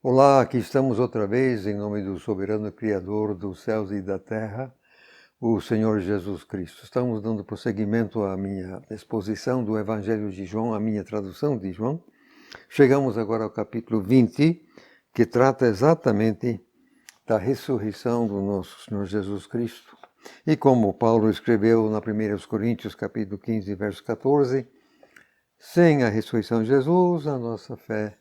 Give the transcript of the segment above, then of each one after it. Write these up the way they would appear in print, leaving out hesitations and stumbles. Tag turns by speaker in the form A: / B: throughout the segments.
A: Olá, aqui estamos outra vez em nome do soberano Criador dos céus e da terra, o Senhor Jesus Cristo. Estamos dando prosseguimento à minha exposição do Evangelho de João, à minha tradução de João. Chegamos agora ao capítulo 20, que trata exatamente da ressurreição do nosso Senhor Jesus Cristo. E como Paulo escreveu na 1 Coríntios, capítulo 15, verso 14, sem a ressurreição de Jesus, a nossa fé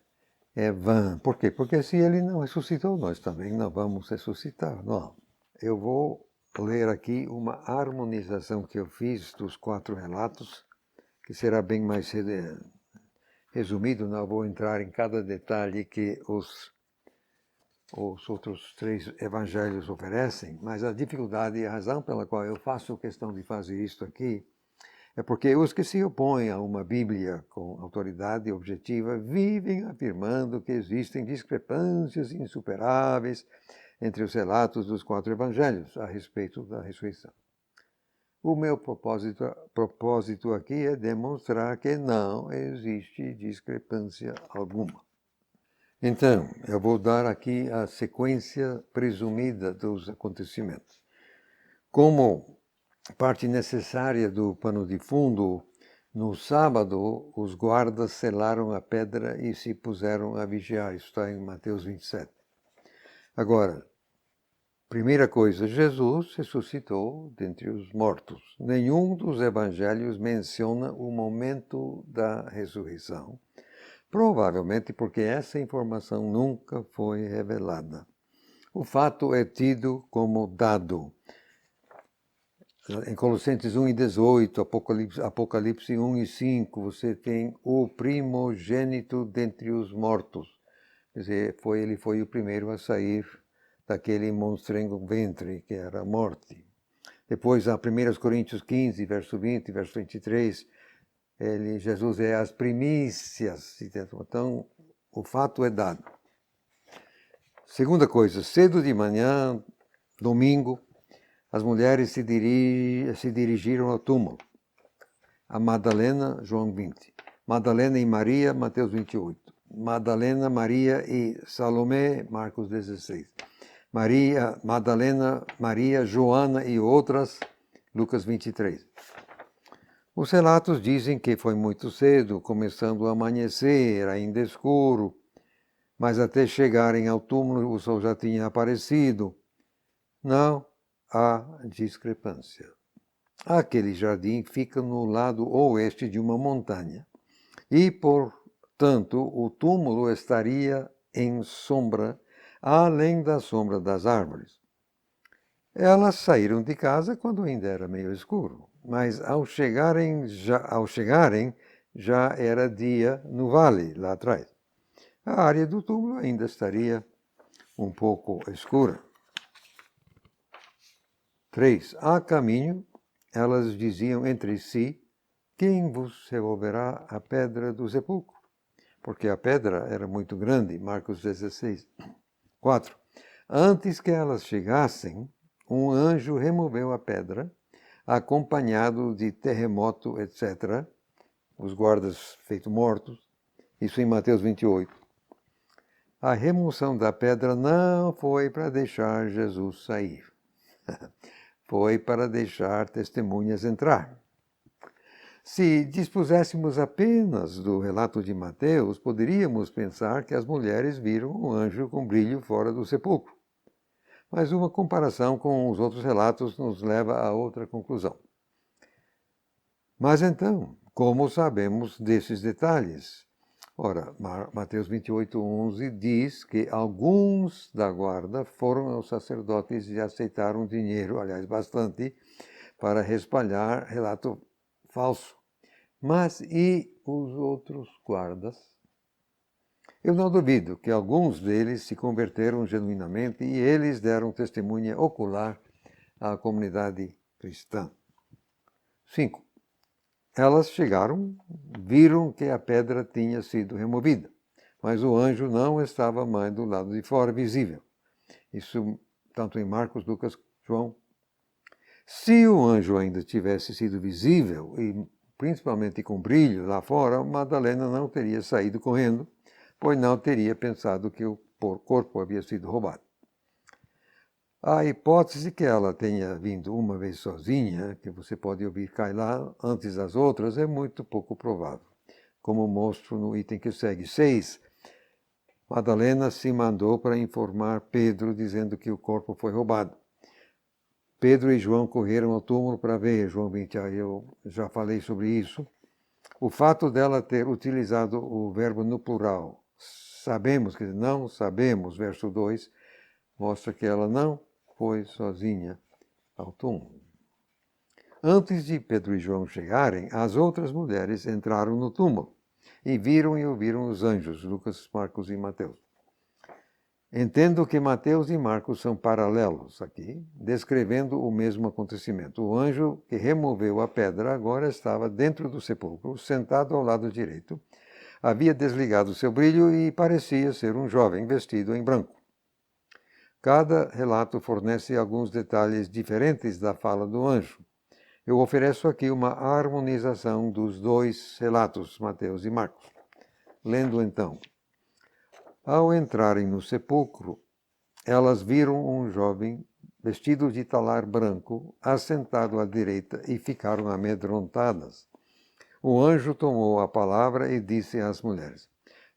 A: é vã. Por quê? Porque se ele não ressuscitou, nós também não vamos ressuscitar. Não. Eu vou ler aqui uma harmonização que eu fiz dos 4 relatos, que será bem mais resumido. Não vou entrar em cada detalhe que os outros 3 evangelhos oferecem, mas a dificuldade e a razão pela qual eu faço questão de fazer isto aqui é porque os que se opõem a uma Bíblia com autoridade objetiva vivem afirmando que existem discrepâncias insuperáveis entre os relatos dos 4 evangelhos a respeito da ressurreição. O meu propósito aqui é demonstrar que não existe discrepância alguma. Então, eu vou dar aqui a sequência presumida dos acontecimentos. Como parte necessária do pano de fundo, no sábado, os guardas selaram a pedra e se puseram a vigiar. Isso está em Mateus 27. Agora, primeira coisa, Jesus ressuscitou dentre os mortos. Nenhum dos evangelhos menciona o momento da ressurreição, provavelmente porque essa informação nunca foi revelada. O fato é tido como dado. Em Colossenses 1 e 18, Apocalipse 1 e 5, você tem o primogênito dentre os mortos. Quer dizer, ele foi o primeiro a sair daquele monstrengo ventre, que era a morte. Depois, a 1 Coríntios 15, verso 20, verso 23, Jesus é as primícias. Então, o fato é dado. Segunda coisa, cedo de manhã, domingo, as mulheres se dirigiram ao túmulo. A Madalena, João 20. Madalena e Maria, Mateus 28. Madalena, Maria e Salomé, Marcos 16. Madalena, Maria, Joana e outras, Lucas 23. Os relatos dizem que foi muito cedo, começando a amanhecer, ainda escuro, mas até chegarem ao túmulo o sol já tinha aparecido. Não há discrepância. Aquele jardim fica no lado oeste de uma montanha e, portanto, o túmulo estaria em sombra, além da sombra das árvores. Elas saíram de casa quando ainda era meio escuro, mas ao chegarem já era dia no vale, lá atrás. A área do túmulo ainda estaria um pouco escura. 3. A caminho, elas diziam entre si: quem vos removerá a pedra do sepulcro? Porque a pedra era muito grande, Marcos 16. 4. Antes que elas chegassem, um anjo removeu a pedra, acompanhado de terremoto, etc. Os guardas feitos mortos. Isso em Mateus 28. A remoção da pedra não foi para deixar Jesus sair. Foi para deixar testemunhas entrar. Se dispuséssemos apenas do relato de Mateus, poderíamos pensar que as mulheres viram um anjo com brilho fora do sepulcro. Mas uma comparação com os outros relatos nos leva a outra conclusão. Mas então, como sabemos desses detalhes? Ora, Mateus 28:11 diz que alguns da guarda foram aos sacerdotes e aceitaram dinheiro, aliás, bastante, para espalhar relato falso. Mas e os outros guardas? Eu não duvido que alguns deles se converteram genuinamente e eles deram testemunha ocular à comunidade cristã. 5. Elas chegaram, viram que a pedra tinha sido removida, mas o anjo não estava mais do lado de fora, visível. Isso tanto em Marcos, Lucas, João. Se o anjo ainda tivesse sido visível, e principalmente com brilho lá fora, Madalena não teria saído correndo, pois não teria pensado que o corpo havia sido roubado. A hipótese que ela tenha vindo uma vez sozinha, que você pode ouvir cair lá antes das outras, é muito pouco provável. Como mostro no item que segue. 6. Madalena se mandou para informar Pedro, dizendo que o corpo foi roubado. Pedro e João correram ao túmulo para ver. João 20, eu já falei sobre isso. O fato dela ter utilizado o verbo no plural, sabemos, que não sabemos, verso 2, mostra que ela não foi sozinha ao túmulo. Antes de Pedro e João chegarem, as outras mulheres entraram no túmulo e viram e ouviram os anjos, Lucas, Marcos e Mateus. Entendo que Mateus e Marcos são paralelos aqui, descrevendo o mesmo acontecimento. O anjo que removeu a pedra agora estava dentro do sepulcro, sentado ao lado direito. Havia desligado seu brilho e parecia ser um jovem vestido em branco. Cada relato fornece alguns detalhes diferentes da fala do anjo. Eu ofereço aqui uma harmonização dos dois relatos, Mateus e Marcos. Lendo então. Ao entrarem no sepulcro, elas viram um jovem vestido de talar branco, assentado à direita, e ficaram amedrontadas. O anjo tomou a palavra e disse às mulheres: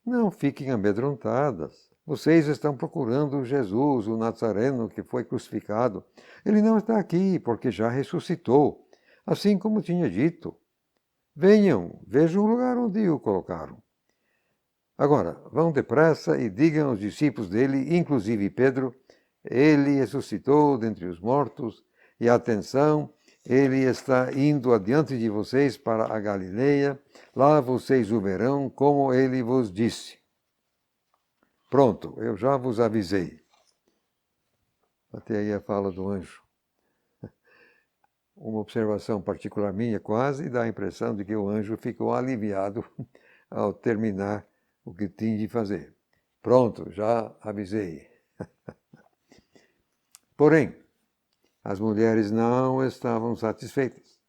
A: Não fiquem amedrontadas. Vocês estão procurando Jesus, o Nazareno, que foi crucificado. Ele não está aqui, porque já ressuscitou, assim como tinha dito. Venham, vejam o lugar onde o colocaram. Agora, vão depressa e digam aos discípulos dele, inclusive Pedro, ele ressuscitou dentre os mortos, e atenção, ele está indo adiante de vocês para a Galileia, lá vocês o verão, como ele vos disse. Pronto, eu já vos avisei. Até aí a fala do anjo. Uma observação particular minha quase dá a impressão de que o anjo ficou aliviado ao terminar o que tinha de fazer. Pronto, já avisei. Porém, as mulheres não estavam satisfeitas.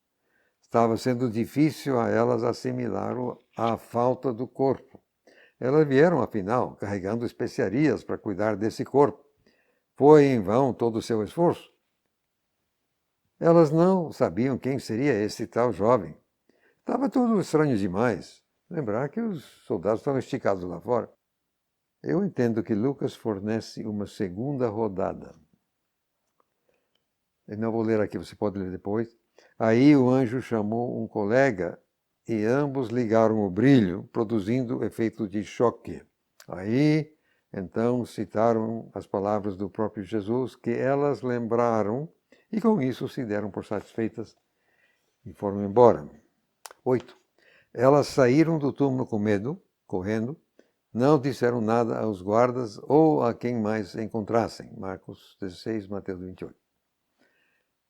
A: Estava sendo difícil a elas assimilar a falta do corpo. Elas vieram, afinal, carregando especiarias para cuidar desse corpo. Foi em vão todo o seu esforço? Elas não sabiam quem seria esse tal jovem. Estava tudo estranho demais. Lembrar que os soldados estavam esticados lá fora. Eu entendo que Lucas fornece uma segunda rodada. Eu não vou ler aqui, você pode ler depois. Aí o anjo chamou um colega e ambos ligaram o brilho, produzindo efeito de choque. Aí, então, citaram as palavras do próprio Jesus, que elas lembraram, e com isso se deram por satisfeitas e foram embora. 8. Elas saíram do túmulo com medo, correndo, não disseram nada aos guardas ou a quem mais encontrassem. Marcos 16, Mateus 28.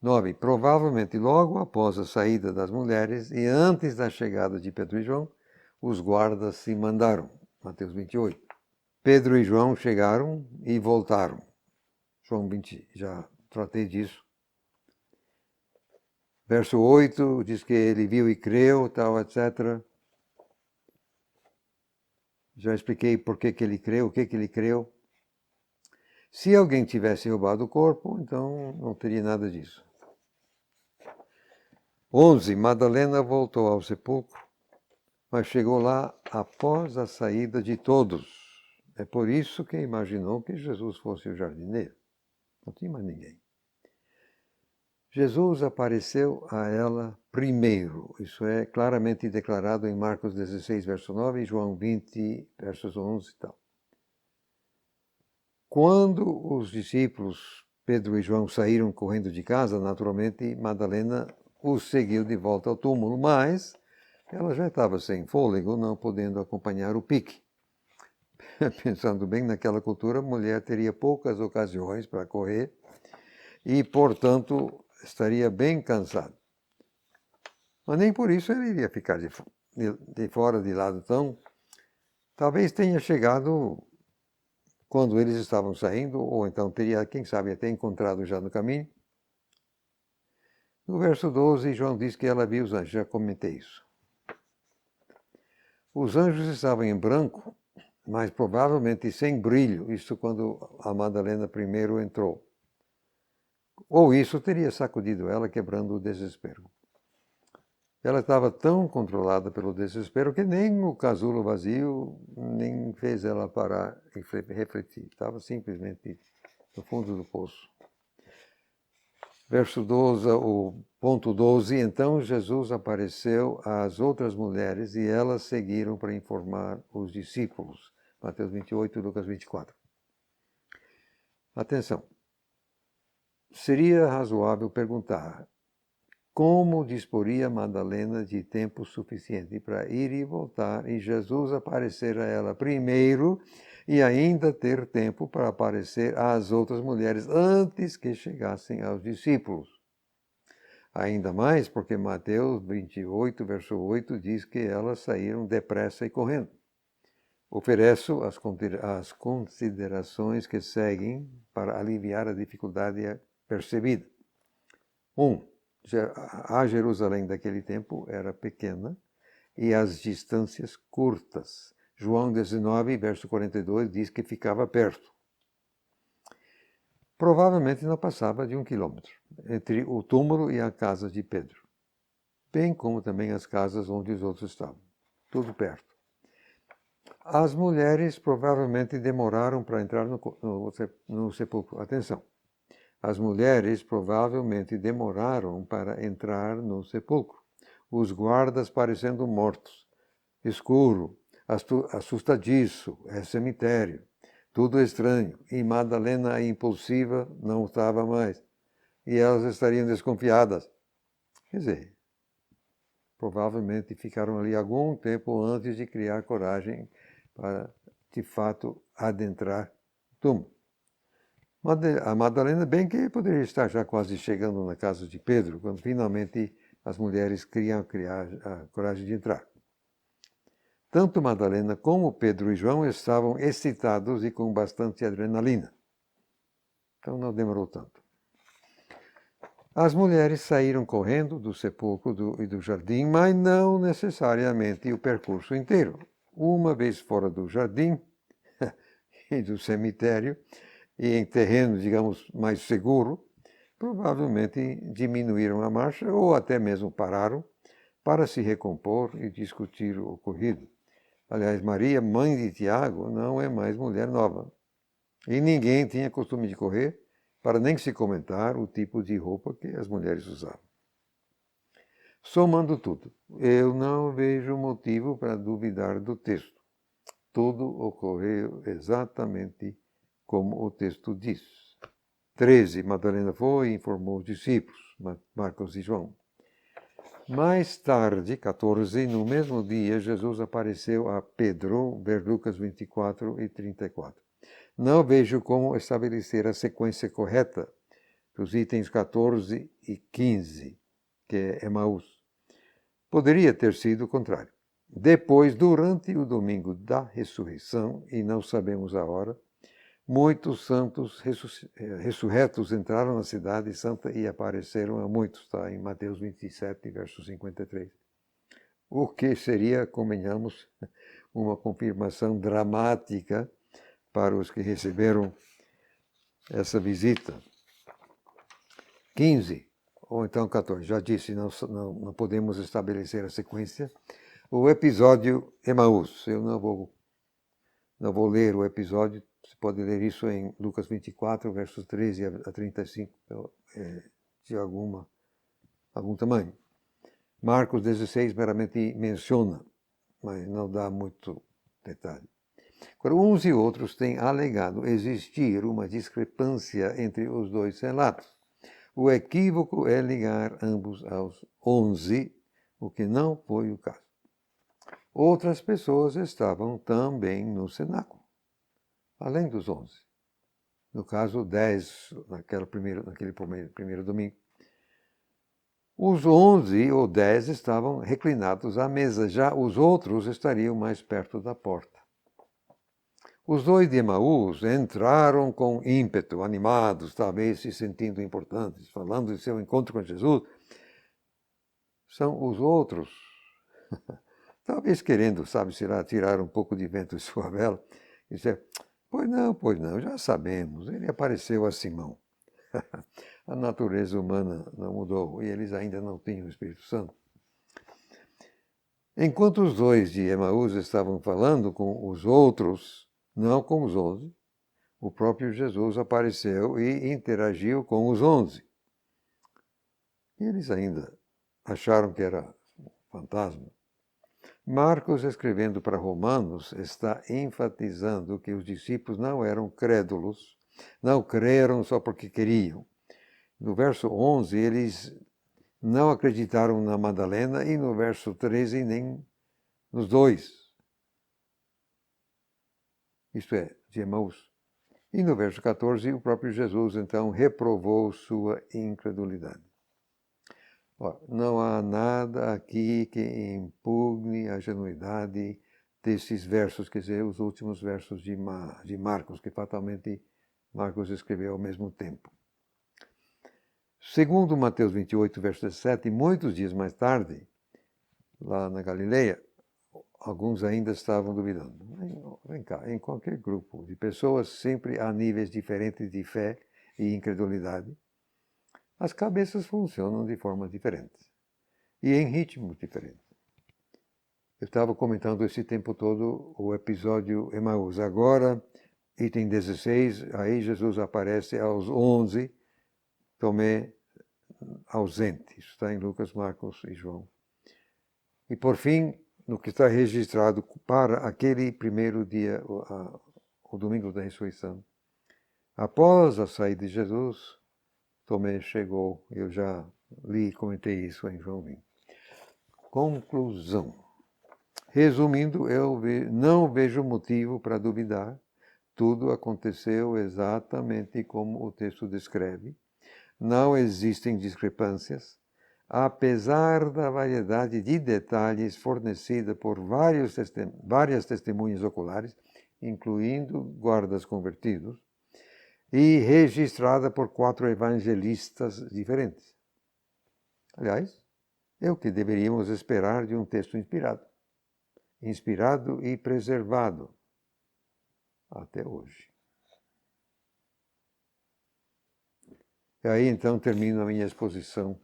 A: 9. Provavelmente logo após a saída das mulheres e antes da chegada de Pedro e João, os guardas se mandaram. Mateus 28. Pedro e João chegaram e voltaram. João 20, já tratei disso. Verso 8 diz que ele viu e creu, tal, etc. Já expliquei por que ele creu, o que ele creu. Se alguém tivesse roubado o corpo, então não teria nada disso. 11. Madalena voltou ao sepulcro, mas chegou lá após a saída de todos. É por isso que imaginou que Jesus fosse o jardineiro. Não tinha mais ninguém. Jesus apareceu a ela primeiro. Isso é claramente declarado em Marcos 16, verso 9 e João 20, versos 11 e tal. Quando os discípulos Pedro e João saíram correndo de casa, naturalmente Madalena os seguiu de volta ao túmulo, mas ela já estava sem fôlego, não podendo acompanhar o pique. Pensando bem, naquela cultura, a mulher teria poucas ocasiões para correr e, portanto, estaria bem cansada. Mas nem por isso ele iria ficar de fora, de lado. Então, talvez tenha chegado quando eles estavam saindo, ou então teria, quem sabe, até encontrado já no caminho. No verso 12, João diz que ela viu os anjos, já comentei isso. Os anjos estavam em branco, mas provavelmente sem brilho, isso quando a Madalena primeiro entrou. Ou isso teria sacudido ela, quebrando o desespero. Ela estava tão controlada pelo desespero que nem o casulo vazio nem fez ela parar e refletir. Estava simplesmente no fundo do poço. Verso 12, o ponto 12, então Jesus apareceu às outras mulheres e elas seguiram para informar os discípulos. Mateus 28 e Lucas 24. Atenção. Seria razoável perguntar como disporia Madalena de tempo suficiente para ir e voltar e Jesus aparecer a ela primeiro e ainda ter tempo para aparecer às outras mulheres antes que chegassem aos discípulos. Ainda mais porque Mateus 28, verso 8 diz que elas saíram depressa e correndo. Ofereço as considerações que seguem para aliviar a dificuldade percebida. 1. A Jerusalém daquele tempo era pequena e as distâncias curtas. João 19, verso 42, diz que ficava perto. Provavelmente não passava de 1 quilômetro entre o túmulo e a casa de Pedro, bem como também as casas onde os outros estavam. Tudo perto. As mulheres provavelmente demoraram para entrar no sepulcro. Atenção. As mulheres provavelmente demoraram para entrar no sepulcro. Os guardas parecendo mortos. Escuro, assustadiço, é cemitério. Tudo estranho. E Madalena, a impulsiva, não estava mais. E elas estariam desconfiadas. Quer dizer, provavelmente ficaram ali algum tempo antes de criar coragem para, de fato, adentrar o túmulo. A Madalena, bem que poderia estar já quase chegando na casa de Pedro, quando finalmente as mulheres criam a coragem de entrar. Tanto Madalena como Pedro e João estavam excitados e com bastante adrenalina. Então não demorou tanto. As mulheres saíram correndo do sepulcro e do jardim, mas não necessariamente o percurso inteiro. Uma vez fora do jardim e do cemitério, e em terreno, digamos, mais seguro, provavelmente diminuíram a marcha ou até mesmo pararam para se recompor e discutir o ocorrido. Aliás, Maria, mãe de Tiago, não é mais mulher nova. E ninguém tinha costume de correr para nem se comentar o tipo de roupa que as mulheres usavam. Somando tudo, eu não vejo motivo para duvidar do texto. Tudo ocorreu exatamente como o texto diz. 13. Madalena foi e informou os discípulos, Marcos e João. Mais tarde, 14, no mesmo dia, Jesus apareceu a Pedro, ver Lucas 24 e 34. Não vejo como estabelecer a sequência correta dos itens 14 e 15, que é Emaús. Poderia ter sido o contrário. Depois, durante o domingo da ressurreição, e não sabemos a hora, muitos santos ressurretos entraram na cidade santa e apareceram a muitos, está em Mateus 27, verso 53. O que seria, convenhamos, uma confirmação dramática para os que receberam essa visita. 15, ou então 14, já disse, não podemos estabelecer a sequência. O episódio Emaús, eu não vou ler o episódio, você pode ler isso em Lucas 24, versos 13 a 35, de algum tamanho. Marcos 16 meramente menciona, mas não dá muito detalhe. Agora, uns e outros têm alegado existir uma discrepância entre os dois relatos. O equívoco é ligar ambos aos 11, o que não foi o caso. Outras pessoas estavam também no cenáculo, além dos 11. No caso, 10, naquele primeiro domingo. Os 11 ou 10 estavam reclinados à mesa, já os outros estariam mais perto da porta. Os dois de Emaús entraram com ímpeto, animados, talvez se sentindo importantes, falando de seu encontro com Jesus. São os outros talvez querendo, sabe-se lá, tirar um pouco de vento de sua vela, disse, pois não, já sabemos, ele apareceu a Simão. A natureza humana não mudou e eles ainda não tinham o Espírito Santo. Enquanto os dois de Emaús estavam falando com os outros, não com os 11, o próprio Jesus apareceu e interagiu com os 11. E eles ainda acharam que era um fantasma. Marcos, escrevendo para Romanos, está enfatizando que os discípulos não eram crédulos, não creram só porque queriam. No verso 11, eles não acreditaram na Madalena e no verso 13 nem nos dois. Isto é, de Emaús. E no verso 14, o próprio Jesus, então, reprovou sua incredulidade. Ora, não há nada aqui que impugne a genuidade desses versos, quer dizer, os últimos versos de Marcos, que fatalmente Marcos escreveu ao mesmo tempo. Segundo Mateus 28, verso 17, muitos dias mais tarde, lá na Galileia, alguns ainda estavam duvidando. Vem cá, em qualquer grupo de pessoas sempre há níveis diferentes de fé e incredulidade. As cabeças funcionam de formas diferentes e em ritmos diferentes. Eu estava comentando esse tempo todo o episódio Emaús. Agora, item 16, aí Jesus aparece aos 11, Tomé ausente. Isso está em Lucas, Marcos e João. E por fim, no que está registrado para aquele primeiro dia, o domingo da ressurreição, após a saída de Jesus, Tomé chegou. Eu já li e comentei isso em João 20. Conclusão. Resumindo, eu não vejo motivo para duvidar. Tudo aconteceu exatamente como o texto descreve. Não existem discrepâncias, apesar da variedade de detalhes fornecida por várias testemunhas oculares, incluindo guardas convertidos, e registrada por 4 evangelistas diferentes. Aliás, é o que deveríamos esperar de um texto inspirado e preservado até hoje. E aí então termino a minha exposição